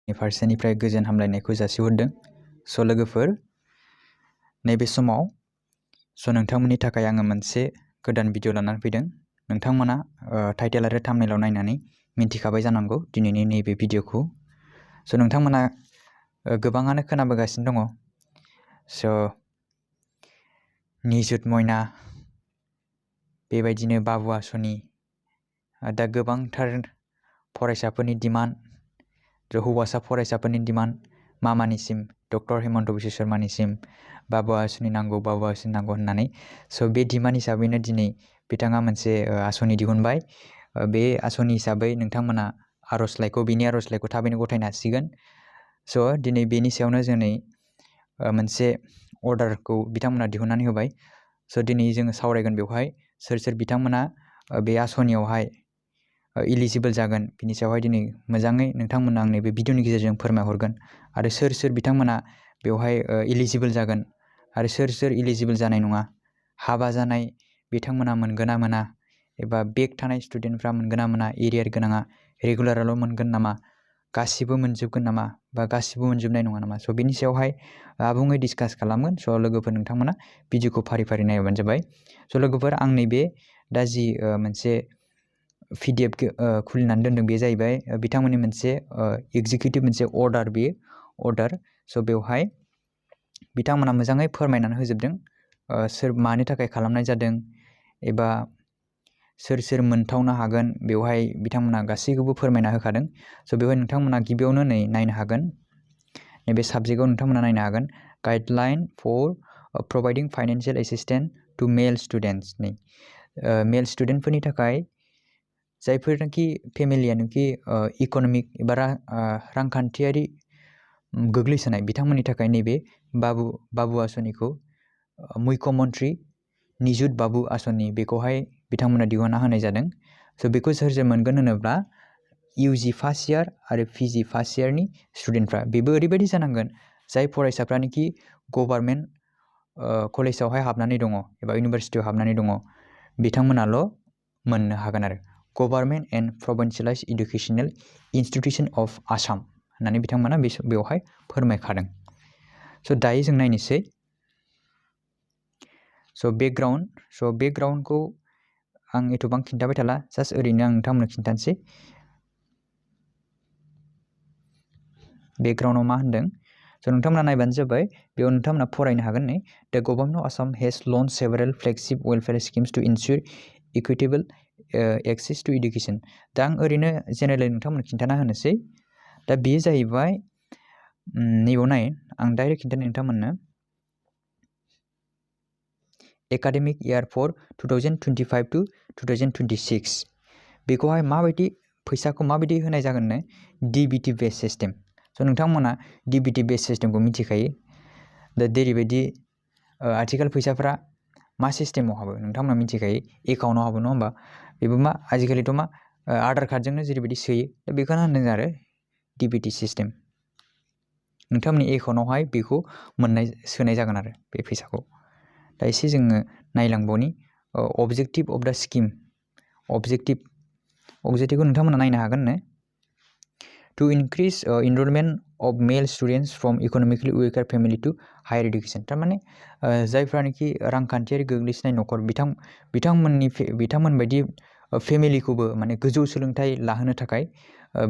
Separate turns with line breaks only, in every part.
फारसेनिफ्राय गोजोन हामलायनायखौ जासिहरदों। स' लोगोफोर, नैबे समाव नोंथांमोननि थाखाय आङो मोनसे गोदान भिडिअ लानानै फैदों। नोंथांमोना टाइटेल आरो थाम्बनेइलाव नायनानै मिन्थिखाबाय जानांगौ दिनैनि नैबे भिडिअखौ। स' नोंथांमोना गोबाङानो खोनाबोगासिनो दङ। स' निजुत मयना, बेबायदिनो बाबु आसनि, दा गोबांथार फरायसाफोरनि डिमान्ड, हौवासा फरायसाफोरनि डिमान्ड, मामानिसिम डक्टर हेमन्त बिश्व शर्मानिसिम बाबु आसनि नांगौ होननानै। स' बे डिमान्ड हिसाबैनो दिनै बिथाङा मोनसे आसनि दिहुनबाय। बे आसनि हिसाबै नोंथांमोना बिनि आर'जलाइखौ थाबैनो गथायनो हासिगोन। स' दिनै बेनि सायावनो जोंनि मोनसे अर्डारखौ बिथांमोना दिहुननानै होबाय। स' दिनै जोङो सावरायगोन बेवहाय सोर बिथांमोना बे आसनियावहाय इलिजिबोल जागोन, बिनि सायावहाय दिनै मोजाङै नोंथांमोना आंनि बे भिडिअनि गेजेरजों फोरमायहरगोन। आरो सोर बिथांमोना बेवहाय इलिजिबोल जागोन आरो सोर इलिजिबोल जानाय नङा, हाबा जानाय बिथांमोना मोनगोन ना मोना, एबा बेक थानाय स्टुडेन्टफ्रा मोनगोन ना मोना, एरियार गोनाङा रेगुलाराल' मोनगोन नामा, गासिबो मोनजोबगोन नामा, बा गासिबो मोनजोबनाय नङा नामा। स' बेनि सायावहाय आबुङै डिसकास खालामगोन। स' लोगोफोर, नोंथांमोना भिडिअखौ फारि नायबानो जाबाय। स' लोगोफोर, आं नैबे दा जि मोनसे PDF खुलिनानै दोनदों, बे जाहैबाय बिथांमोननि मोनसे एग्जिकिउटिभ मोनसे अर्डार, बे अर्डार। स' बेवहाय बिथांमोना मोजाङै फोरमायनानै होजोबदों सोर मानि थाखाय खालामनाय जादों, एबा सोर मोनथावनो हागोन, बेवहाय बिथांमोना गासैखौबो फोरमायना होखादों। स' बेवहाय नोंथांमोना गिबियावनो नायनो हागोन, नैबे साबजेक्टआव नोंथांमोना नायनो हागोन guideline for providing financial assistance to male students. मेल स्टुडेन्टफोरनि थाखाय जायफोरनाखि फेमिलियानोखि इक'नमिक एबा रांखान्थियारि गोग्लैसोनाय, बिथांमोननि थाखाय नैबे बाबु आसनिखौ मुख्यमन्त्रि निजुत बाबु आसनि, बेखौहाय बिथांमोना दिहुनना होनाय जादों। स' बेखौ सोर मोनगोन होनोब्ला UG फार्स्ट इयार आरो PG फार्स्ट इयारनि स्टुडेन्टफ्रा। बेबो ओरैबायदि जानांगोन जाय फरायसाफ्रानोखि गभार्नमेन्ट कलेजावहाय हाबनानै दङ एबा इउनिभारसिटियाव हाबनानै दङ, बिथांमोनाल' मोननो हागोन आरो। Government and provincialised educational institution of Assam होननानै बिथांमोना बेवहाय फोरमायखादों। स' दायो जों नायनोसै। स' बेकग्राउन्डखौ आं एथ'बां खिन्थाबाय थाला, जास्ट ओरैनो आं नोंथांमोननो खिन्थानोसै। बेकग्राउन्डआव मा होनदों, स' नोंथांमोना नायबानो जाबाय। बेयाव नोंथांमोना फरायनो हागोन। The government of Assam has launch several flagship welfare schemes to ensure equitable access to education. दा आं ओरैनो जेनेरेलि नोंथांमोननो खिन्थाना होनोसै। दा बेयो जाहैबाय, नैबाव नाय, आं डाइरेक्ट खिन्थानो नोंथांमोननो। एकाडेमिक इयार फर 2025 to 2026 बेखौहाय माबायदि फैसाखौ माबायदि होनाय जागोननो, DBT बेस सिस्टेम। स' नोंथांमोना DBT बेस सिस्टेमखौ मिथिखायो। दा जेरैबायदि आथिखाल फैसाफ्रा मा सिस्टेमाव हाबो नोंथांमोना मिथिखायो, एकाउन्टआव हाबो, नङा होमबा। बेबो मा आजिखालिथ' मा आधार कार्डजोंनो जेरैबायदि सोयो, दा बेखौनो होनदों आरो DBT सिस्टेम। नोंथांमोननि एकाउन्टआवहाय बेखौ सोनाय जागोन आरो बे फैसाखौ। दा एसे जोङो नायलांबावनि अबजेक्टिभ अफ दा स्किम। अबजेक्टिभखौ नोंथांमोना नायनो हागोननो। To increase enrolment of male students from economically weaker family to higher education. थारमाने जायफ्रानोखि रांखान्थियारि गोग्लैसोनाय न'खर, बिथांमोनबायदि फेमिलिखौबो माने गोजौ सोलोंथाइ लाहोनो थाखाय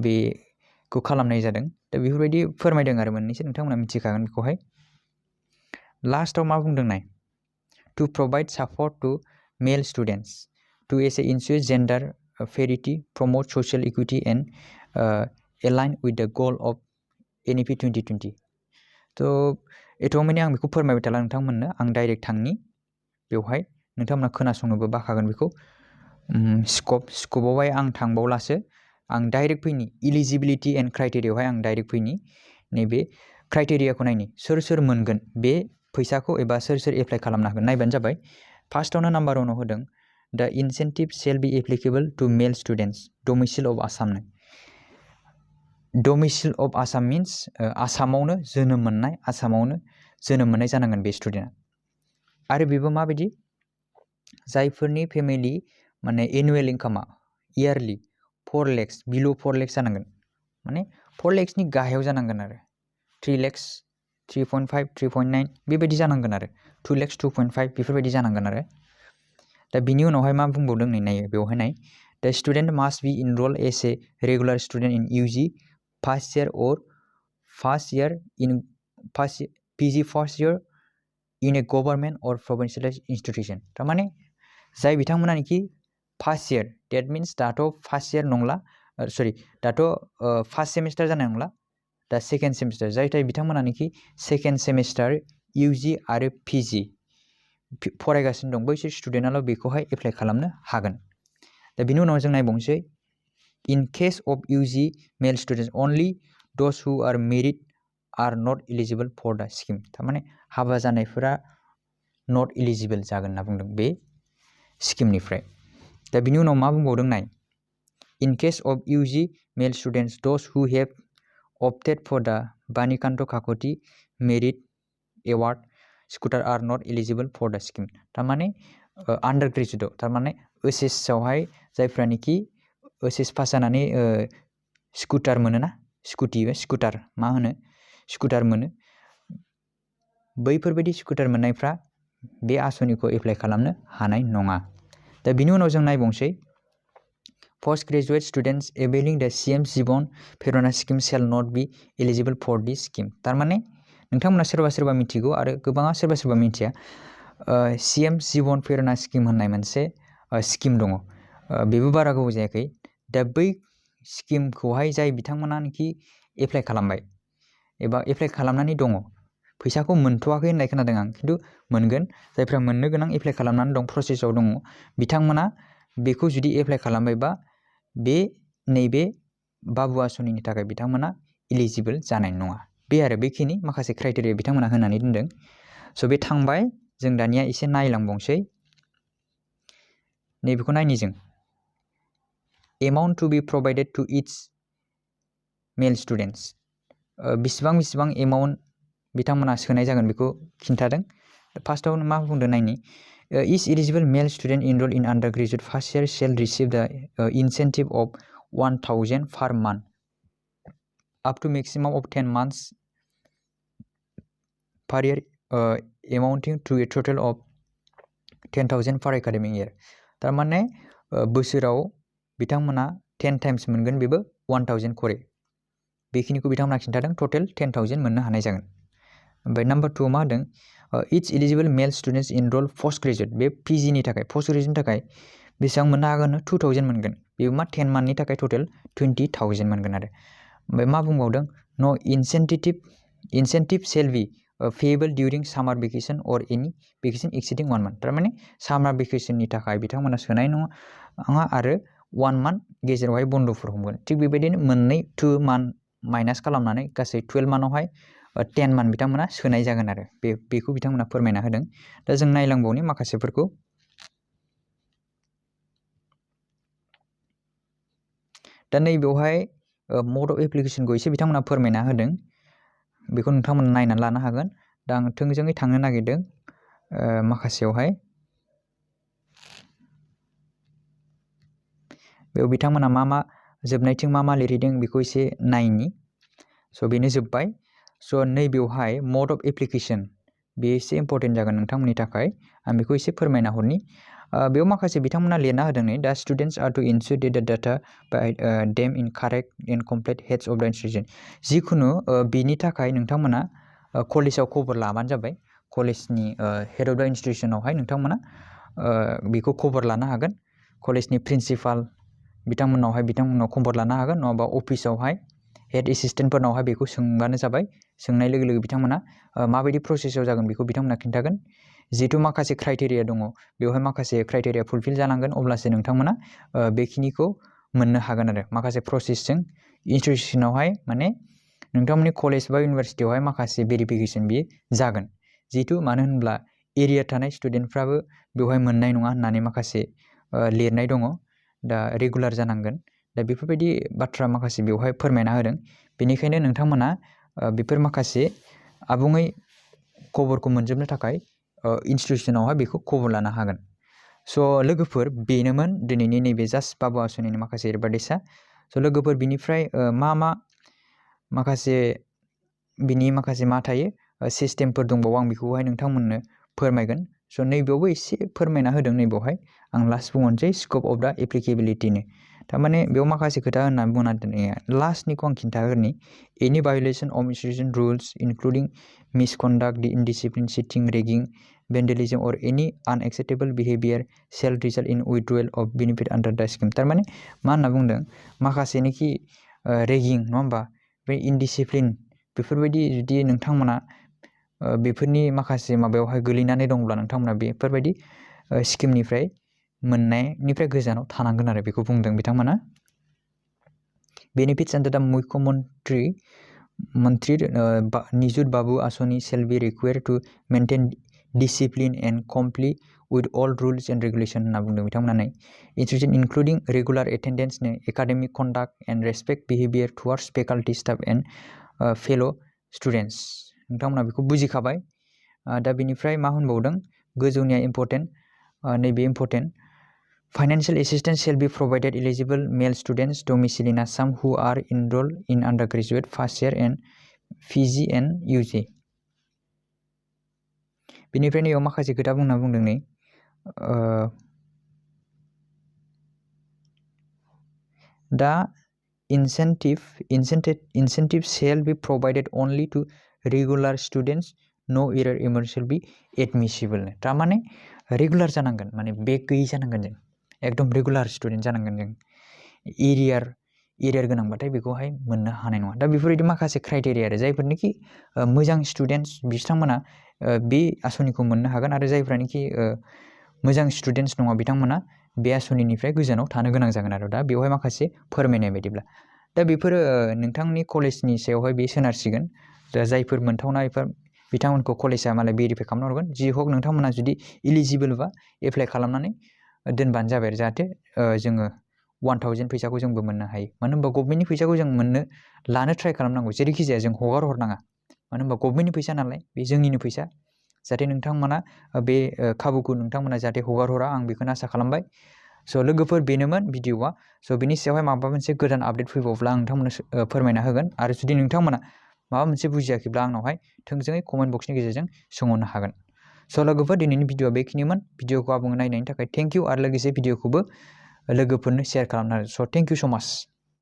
बेखौ खालामनाय जादों। दा बेफोरबायदि फोरमायदों आरो मोननैसो, नोंथांमोना मिथिखागोन बेखौहाय। लास्टआव मा बुंदों नाय, to provide support to male students to ensure gender parity, promote social equity and align with the goal of NEP 2020। थ' एथ'बांमानि आं बेखौ फोरमायबाय थाला नोंथांमोननो, आं डाइरेक्ट थांनि बेवहाय। नोंथांमोना खोनासंनोबो बाखागोन बेखौ। स्कपआवहाय आं थांबावलासो, आं डाइरेक्ट फैनि इलिजिबिलिटि एन्ड क्राइटेरियायावहाय आं डाइरेक्ट फैनि। नैबे क्राइटेरियाखौ नायनि, सोर मोनगोन बे फैसाखौ, एबा सोर एप्लाइ खालामनो हागोन, नायबानो जाबाय। फार्स्टआवनो नाम्बार 1आव होदों, the incentive shall be applicable to male students domicile of Assam. Domicile of Assam means आसामावनो जोनोम मोननाय जानांगोन बे स्टुडेन्टआ। आरो बेबो माबायदि, जायफोरनि फेमिलि माने एनुवेल इनकामा इयारलि 4 lakhs बिल' 4 lakhs जानांगोन। माने 4 lakhsनि गाहायाव जानांगोन आरो 3 lakhs 3.5 3.9 बेबायदि जानांगोन आरो 2 lakhs 2.5 बेफोरबायदि जानांगोन आरो दा बिनि उनावहाय मा बुंबावदों नै नायो बेवहाय नाय the student must be enrolled as a regular student in UG first year or PG first year in a government or provincial institution थारमाने जाय बिथांमोनानिखि फार्स्ट इयार डेट मिन्स दाथ' फार्स्ट इयार नंला सरि दाथ' फार्स्ट सेमिस्टार जानाय नंला दा second semester जाय बिथांमोनानिखि सेकेन्ड सेमिस्टार UG आरो PG फरायगासिनो दं बैसोर स्टुडेन्टआल' बेखौहाय एप्लाइ खालामनो हागोन दा बिनि उनाव जों नायबावनोसै in case of UG male students only those who are married are not eligible for the scheme थारमाने हाबा जानायफोरा नट एलिजिबल जागोन होनना बुंदों बे स्किमनिफ्राय दा बिनि उनाव मा बुंबावदों नाय in case of UG male students those who have opted for the Banikanto Kakoti merit award scooter are not eligible for the scheme थारमाने आन्डार ग्रेजुएटआव थारमाने OHS आवहाय जायफ्रानिखि OHS पास जानानै स्कुटार मोनोना स्कुटार मा होनो स्कुटार मोनो बैफोरबायदि स्कुटार मोननायफ्रा बे आसनिखौ एप्लाइ खालामनो हानाय नङा दा बिनि उनाव जों नायबावनोसै post graduate students availing the CM Jeevan Prerna scheme shall not be eligible for this scheme थारमाने नोंथांमोना सोरबा मिथिगौ आरो गोबाङा सोरबा मिथिया CM जीवन प्रेरणा स्किम होननाय मोनसे स्किम दङ बेबो बारा गोबाव जायाखै दा बै स्किमखौहाय जाय बिथांमोनानोखि एप्लाइ खालामबाय एबा एप्लाइ खालामनानै दङ फैसाखौ मोनथ'वाखै होननाय खोनादों आं खिन्थु मोनगोन जायफ्रा मोननो गोनां एप्लाइ खालामनानै दं प्रसेसआव दङ बिथांमोना बेखौ जुदि एप्लाइ खालामबायबा बे नैबे बाबु आसनिनि थाखाय बिथांमोना एलिजिबल जानाय नङा बे आरो बेखिनि माखासे क्राइटेरिया बिथांमोना होनानै दोनदों स' बे थांबाय जों दानिया एसे नायलांबावसै नैबेखौ नायनि जों amount to be provided to each male students बिसिबां एमाउन्ट बिथांमोना सोनाय जागोन बेखौ खिन्थादों फार्स्टआव मा बुंदों नायनि each eligible male student enrolled in undergraduate first year shall receive the incentive of 1,000 per month up to maximum of 10 months per year amounting to a total of 10,000 per academic year थारमाने बोसोराव बिथांमोना 10 times मोनगोन बेबो 1,000 करे बेखिनिखौ बिथांमोना खिन्थादों total 10,000 मोननो हानाय जागोन ओमफ्राय नाम्बार 2 मा होदों each eligible male students enroll post graduate बे PG नि थाखाय post graduate नि थाखाय बेसेबां मोननो हागोन 2,000 मोनगोन बेबो मा 10 मान्थनि थाखाय टोटेल 20,000 मोनगोन आरो ओमफ्राय मा बुंबावदों no incentive shall be payable during summer vacation or any vacation exceeding 1 month थारमाने summer vacation नि थाखाय बिथांमोना सोनाय नङा आरो 1 month गेजेरावहाय बन्दफोर हमगोन थिग बेबायदिनो मोननै 2 month माइनास खालामनानै गासै 12 मान्थआवहाय 10 मान बिथांमोना सोनाय जागोन आरो बेखौ बिथांमोना फोरमायना होदों दा जों नायलांबावनि माखासेफोरखौ दा नैबेवहाय मड अफ एप्लिकेशनखौ एसे बिथांमोना फोरमायना होदों बेखौ नोंथांमोना नायनानै लानो हागोन दा आं थोंजोङै थांनो नागिरदों माखासेयावहाय बेयाव बिथांमोना मा जोबनायथिं मा लिरहैदों बेखौ एसे नायनि स' बेनो जोब्बाय स' नैबेवहाय मड अफ एप्लिकेशन बे एसे इम्पर्टेन्ट जागोन नोंथांमोननि थाखाय आं बेखौ एसे फोरमायना हरनि बेयाव माखासे बिथांमोना लिरना होदों नै दा स्टुडेन्ट्स आर टु इनसुर द data bye them in correct and complete heads of द इन्स्टिटिउसन जिखुनु बिनि थाखाय नोंथांमोना कलेजाव खबर लाबानो जाबाय कलेजनि हेड अफ द इन्स्टिटिउसनावहाय नोंथांमोना बेखौ खबर लानो हागोन कलेजनि प्रिन्सिपाल बिथांमोनाव खबर लानो हागोन नङाबा अफिसावहाय हेड एसिस्टेन्टफोरनावहाय बेखौ सोंबानो जाबाय सोंनाय लोगो लोगो बिथांमोना माबायदि प्रसेसआव जागोन बेखौ बिथांमोना खिन्थागोन जिहेथु माखासे क्राइटेरिया दङ बेवहाय माखासे क्राइटेरिया फुलफिल जानांगोन अब्लासो नोंथांमोना बेखिनिखौ मोननो हागोन आरो माखासे प्रसेसजों इन्स्टिटिउसनावहाय माने नोंथांमोननि कलेज बा इउनिभारसिटियावहाय माखासे भेरिफिकेसन बियो जागोन जिहेथु मानो होनब्ला एरिया थानाय स्टुडेन्टफ्राबो बेवहाय मोननाय नङा होननानै माखासे लिरनाय दङ दा रेगुलार जानांगोन दा बेफोरबायदि बाथ्रा माखासे बेवहाय फोरमायना होदों बेनिखायनो नोंथांमोना बेफोर माखासे आबुङै खबरखौ मोनजोबनो थाखाय इन्स्टिटिउसनावहाय बेखौ खबर लानो हागोन स' लोगोफोर बेनोमोन दिनैनि नैबे जास्ट बाबु आसनिनि माखासे एडभार्टाइजआ स' लोगोफोर बिनिफ्राय मा माखासे बिनि माखासे मा थायो सिस्टेमफोर दंबावो आं बेखौहाय नोंथांमोननो फोरमायगोन स' नैबेयावबो एसे फोरमायना होदों नैबेयावहाय आं लास्ट बुंहरनोसै स्कोप अफ दा एप्लिकेबिलिटिनि थारमाने बेयाव माखासे खोथा होननानै बुंना दोननाया लास्टनिखौ आं खिन्थागोरनि any violation of institution rules including misconduct indiscipline cheating ragging vandalism और any unacceptable behaviour shall result in withdrawal of benefit under the scheme थारमाने मा होनना बुंदों माखासेनिखि रेगिं नङा होमबा बे इनडिसिप्लिन बेफोरबायदि जुदि नोंथांमोना बेफोरनि माखासे माबायावहाय गोलैनानै दंब्ला नोंथांमोना बेफोरबायदि स्किमनिफ्राय मोननायनिफ्राय गोजानाव थानांगोन आरो बेखौ बुंदों बिथांमोना बेनिफिट्स आन्डार द मुख्यमंत्री निजुत बाबु आसनि shall be required to maintain discipline and comply with all rules and regulation होनना बुंदों बिथांमोना institution including regular attendance academic conduct and respect behaviour towards faculty staff and fellow students नोंथांमोना बेखौ बुजिखाबाय दा बेनिफ्राय मा होनबावदों गोजौनिया इम्पर्टेन्ट नैबे important financial assistance shall be provided eligible male students domicile in Assam who are enrolled in undergraduate first year and PG and UG बेनिफ्राय नैयाव माखासे खोथा बुंना बुंदों नै दा incentive shall be provided only to regular students no error emerge shall be admissible थारमाने regular जानांगोन माने बेक गैयै जानांगोन जों एकदम रेगुलार स्टुडेन्ट जानांगोन जों एरियार गोनांबाथाय बेखौहाय मोननो हानाय नङा दा बेफोरबायदि माखासे क्राइटेरिया आरो जायफोरनिखि मोजां स्टुडेन्ट्स बिथांमोना बे आसनिखौ मोननो हागोन आरो जायफ्रानिखि मोजां स्टुडेन्ट्स नङा बिथांमोना बे आसनिनिफ्राय गोजानाव थानो गोनां जागोन आरो दा बेवहाय माखासे फोरमायनाय बायदिब्ला दा बेफोरो नोंथांनि कलेजनि सायावहाय बे सोनारसिगोन दा जायफोर मोनथावना बिथांमोनखौ कलेजआ मालाय भेरिफाइ खालामना हरगोन जि हक नोंथांमोना जुदि इलिजिबोलबा एप्लाइ खालामनानै दोनबानो जाबाय आरो जाहाथे जोङो 1000 फैसाखौ जोंबो मोननो हायो मानो होनबा गभर्नमेन्टनि फैसाखौ जों लानो ट्राइ खालामनांगौ जेरैखि जाया जों हगार हरनाङा मानो होनबा गभर्नमेन्टनि फैसा नालाय बे जोंनिनो फैसा जाहाथे नोंथांमोना बे खाबुखौ नोंथांमोना जाहाथे हगार हरा आं बेखौनो आसा खालामबाय स' लोगोफोर बेनोमोन भिडिअआ स' बेनि सायावहाय माबा मोनसे गोदान आपडेट फैबावब्ला आं नोंथांमोननो फोरमायना होगोन आरो जुदि नोंथांमोना माबा मोनसे बुजियाखैब्ला आंनावहाय थोंजोङै कमेन्ट बक्सनि गेजेरजों सोंहरनो हागोन स' लोगोफोर दिनैनि भिडिअआ बेखिनिमोन भिडिअखौ आबुङै नायनायनि थाखाय थेंक इउ आरो लोगोसे भिडिअखौबो लोगोफोरनो शेयार खालामना स' थेंक इउ स' माच